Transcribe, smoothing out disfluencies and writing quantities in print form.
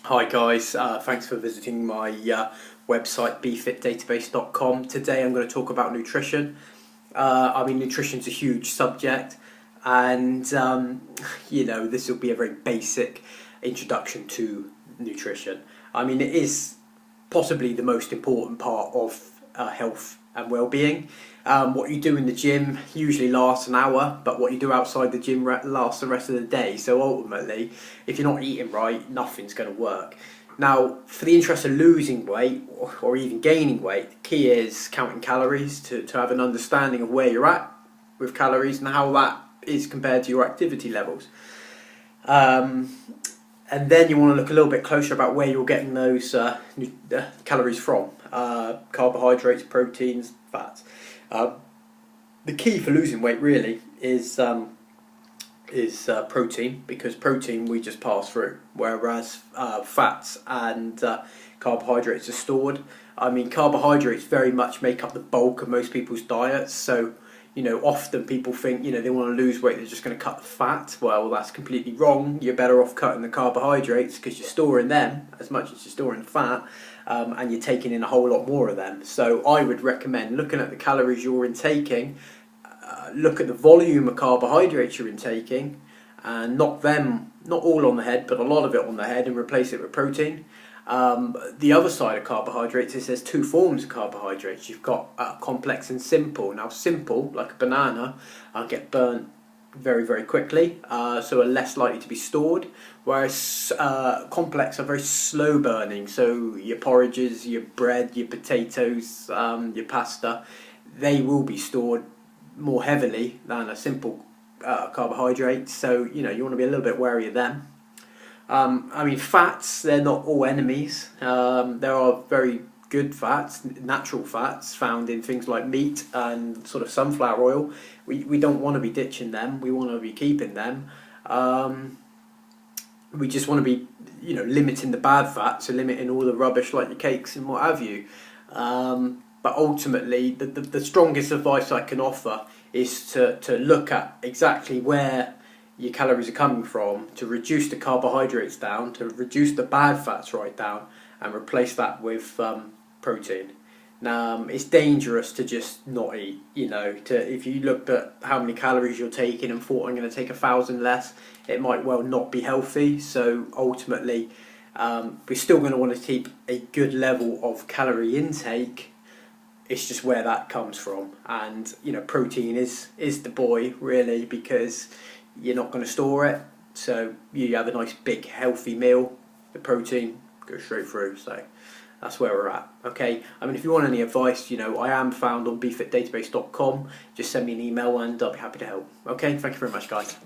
Hi guys, thanks for visiting my website bfitdatabase.com. Today I'm going to talk about nutrition. Nutrition's a huge subject, and this will be a very basic introduction to nutrition. It is possibly the most important part of health and well-being. What you do in the gym usually lasts an hour, but what you do outside the gym lasts the rest of the day. So ultimately, if you're not eating right, nothing's going to work. Now, for the interest of losing weight or even gaining weight, the key is counting calories to have an understanding of where you're at with calories and how that is compared to your activity levels. And then you want to look a little bit closer about where you're getting those calories from. Carbohydrates, proteins, fats. The key for losing weight really is protein, because protein we just pass through, whereas fats and carbohydrates are stored. Carbohydrates very much make up the bulk of most people's diets, so often people think they want to lose weight, they're just going to cut the fat. Well, that's completely wrong. You're better off cutting the carbohydrates because you're storing them as much as you're storing fat, and you're taking in a whole lot more of them. So I would recommend looking at the calories you're intaking, look at the volume of carbohydrates you're intaking, and knock not all on the head, but a lot of it on the head, and replace it with protein. The other side of carbohydrates is there's two forms of carbohydrates. You've got complex and simple. Now simple, like a banana, get burnt very, very quickly, so are less likely to be stored, whereas complex are very slow burning. So your porridges, your bread, your potatoes, your pasta, they will be stored more heavily than a simple carbohydrate, so you want to be a little bit wary of them. Fats, they're not all enemies. There are very good fats, natural fats, found in things like meat and sort of sunflower oil. We don't want to be ditching them, we want to be keeping them. We just want to be limiting the bad fats, so limiting all the rubbish like your cakes and what have you. But ultimately, the strongest advice I can offer is to look at exactly where your calories are coming from, to reduce the carbohydrates down, to reduce the bad fats right down, and replace that with protein. Now, it's dangerous to just not eat. If you looked at how many calories you're taking and thought, I'm going to take 1,000 less, it might well not be healthy. So ultimately, we're still going to want to keep a good level of calorie intake. It's just where that comes from, and protein is the boy really, because you're not going to store it, so you have a nice big healthy meal, the protein goes straight through. So that's where we're at. Okay, if you want any advice, I am found on bfitdatabase.com. Just send me an email and I'll be happy to help. Okay, thank you very much guys.